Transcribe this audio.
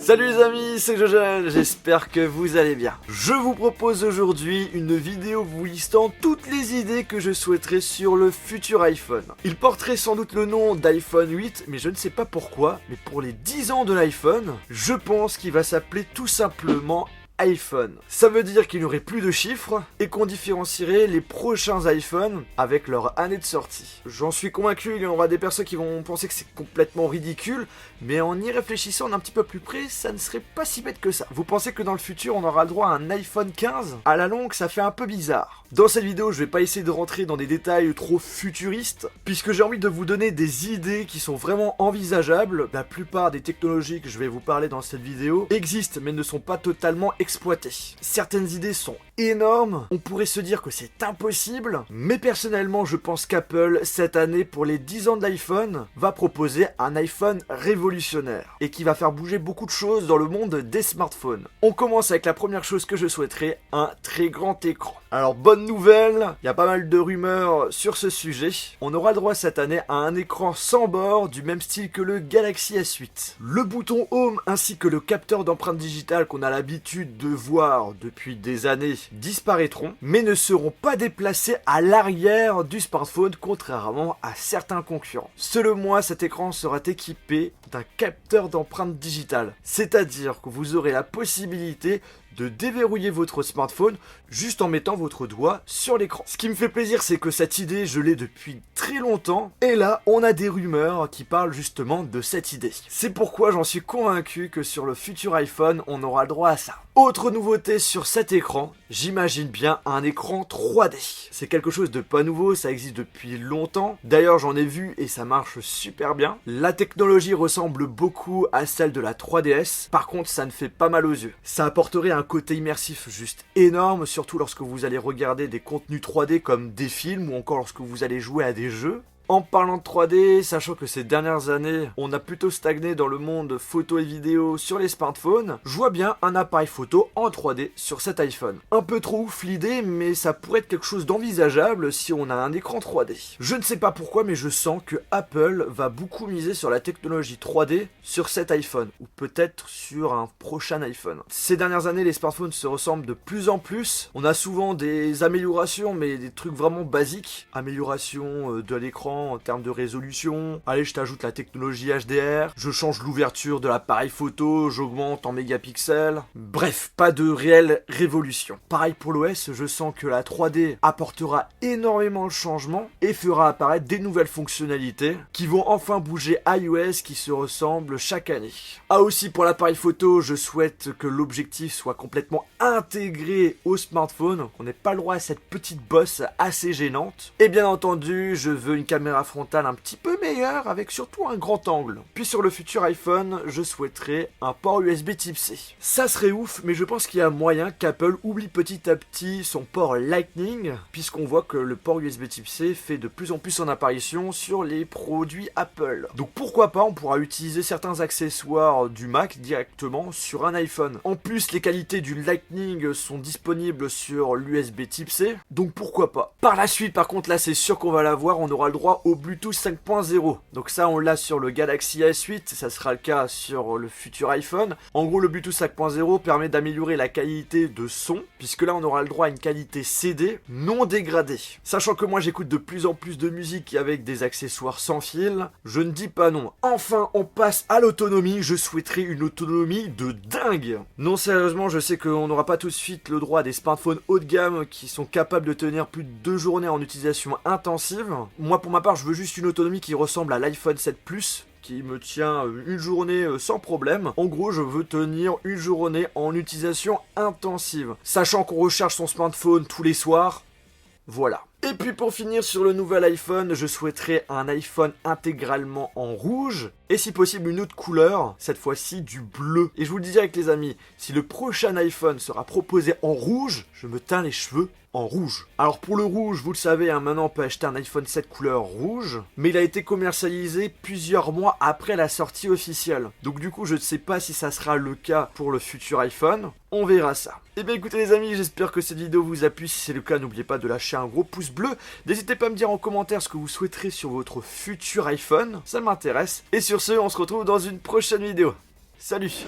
Salut les amis, c'est Jojo, j'espère que vous allez bien. Je vous propose aujourd'hui une vidéo vous listant toutes les idées que je souhaiterais sur le futur iPhone. Il porterait sans doute le nom d'iPhone 8, mais je ne sais pas pourquoi, mais pour les 10 ans de l'iPhone, je pense qu'il va s'appeler tout simplement iPhone. Ça veut dire qu'il n'y aurait plus de chiffres et qu'on différencierait les prochains iPhones avec leur année de sortie. J'en suis convaincu, il y aura des personnes qui vont penser que c'est complètement ridicule, mais en y réfléchissant d'un petit peu plus près, ça ne serait pas si bête que ça. Vous pensez que dans le futur, on aura le droit à un iPhone 15 ? À la longue, ça fait un peu bizarre. Dans cette vidéo, je vais pas essayer de rentrer dans des détails trop futuristes, puisque j'ai envie de vous donner des idées qui sont vraiment envisageables. La plupart des technologies que je vais vous parler dans cette vidéo existent, mais ne sont pas totalement exploitées. Certaines idées sont énormes, on pourrait se dire que c'est impossible, mais personnellement je pense qu'Apple, cette année pour les 10 ans de l'iPhone, va proposer un iPhone révolutionnaire, et qui va faire bouger beaucoup de choses dans le monde des smartphones. On commence avec la première chose que je souhaiterais, un très grand écran. Alors bonne nouvelle, il y a pas mal de rumeurs sur ce sujet, on aura le droit cette année à un écran sans bord du même style que le Galaxy S8. Le bouton Home ainsi que le capteur d'empreinte digitale qu'on a l'habitude de voir depuis des années disparaîtront, mais ne seront pas déplacés à l'arrière du smartphone contrairement à certains concurrents. Selon moi, cet écran sera équipé d'un capteur d'empreinte digitale, c'est-à-dire que vous aurez la possibilité de déverrouiller votre smartphone juste en mettant votre doigt sur l'écran. Ce qui me fait plaisir, c'est que cette idée, je l'ai depuis très longtemps, et là, on a des rumeurs qui parlent justement de cette idée. C'est pourquoi j'en suis convaincu que sur le futur iPhone, on aura le droit à ça. Autre nouveauté sur cet écran, j'imagine bien un écran 3D. C'est quelque chose de pas nouveau, ça existe depuis longtemps. D'ailleurs, j'en ai vu et ça marche super bien. La technologie ressemble beaucoup à celle de la 3DS. Par contre, ça ne fait pas mal aux yeux. Ça apporterait un côté immersif juste énorme, surtout lorsque vous allez regarder des contenus 3D comme des films ou encore lorsque vous allez jouer à des jeux. En parlant de 3D, sachant que ces dernières années, on a plutôt stagné dans le monde photo et vidéo sur les smartphones, je vois bien un appareil photo en 3D sur cet iPhone. Un peu trop ouf l'idée, mais ça pourrait être quelque chose d'envisageable si on a un écran 3D. Je ne sais pas pourquoi, mais je sens que Apple va beaucoup miser sur la technologie 3D sur cet iPhone, ou peut-être sur un prochain iPhone. Ces dernières années, les smartphones se ressemblent de plus en plus. On a souvent des améliorations, mais des trucs vraiment basiques. Amélioration de l'écran, en termes de résolution, allez je t'ajoute la technologie HDR, je change l'ouverture de l'appareil photo, j'augmente en mégapixels, bref, pas de réelle révolution. Pareil pour l'OS, je sens que la 3D apportera énormément de changements et fera apparaître des nouvelles fonctionnalités qui vont enfin bouger iOS qui se ressemblent chaque année. Ah aussi pour l'appareil photo, je souhaite que l'objectif soit complètement intégré au smartphone, qu'on n'ait pas le droit à cette petite bosse assez gênante. Et bien entendu, je veux une caméra frontale un petit peu meilleure avec surtout un grand angle. Puis sur le futur iPhone, je souhaiterais un port USB type C. Ça serait ouf, mais je pense qu'il y a moyen qu'Apple oublie petit à petit son port Lightning, puisqu'on voit que le port USB type C fait de plus en plus son apparition sur les produits Apple. Donc pourquoi pas, on pourra utiliser certains accessoires du Mac directement sur un iPhone. En plus, les qualités du Lightning sont disponibles sur l'USB type C, donc pourquoi pas. Par la suite, par contre, là c'est sûr qu'on va l'avoir, on aura le droit au Bluetooth 5.0. Donc ça on l'a sur le Galaxy S8, ça sera le cas sur le futur iPhone. En gros le Bluetooth 5.0 permet d'améliorer la qualité de son, puisque là on aura le droit à une qualité CD non dégradée. Sachant que moi j'écoute de plus en plus de musique avec des accessoires sans fil, je ne dis pas non. Enfin on passe à l'autonomie, je souhaiterais une autonomie de dingue. Non sérieusement, je sais qu'on n'aura pas tout de suite le droit à des smartphones haut de gamme qui sont capables de tenir plus de 2 journées en utilisation intensive. Moi pour ma part je veux juste une autonomie qui ressemble à l'iPhone 7 Plus, qui me tient une journée sans problème. En gros, je veux tenir une journée en utilisation intensive. Sachant qu'on recharge son smartphone tous les soirs, voilà. Et puis pour finir sur le nouvel iPhone, je souhaiterais un iPhone intégralement en rouge, et si possible une autre couleur, cette fois-ci du bleu. Et je vous le dis direct les amis, si le prochain iPhone sera proposé en rouge, je me teins les cheveux en rouge. Alors pour le rouge, vous le savez, maintenant on peut acheter un iPhone 7 couleur rouge, mais il a été commercialisé plusieurs mois après la sortie officielle. Donc du coup je ne sais pas si ça sera le cas pour le futur iPhone, on verra ça. Et bien écoutez les amis, j'espère que cette vidéo vous a plu, si c'est le cas n'oubliez pas de lâcher un gros pouce bleu, n'hésitez pas à me dire en commentaire ce que vous souhaiterez sur votre futur iPhone, ça m'intéresse. Et sur ce, on se retrouve dans une prochaine vidéo. Salut!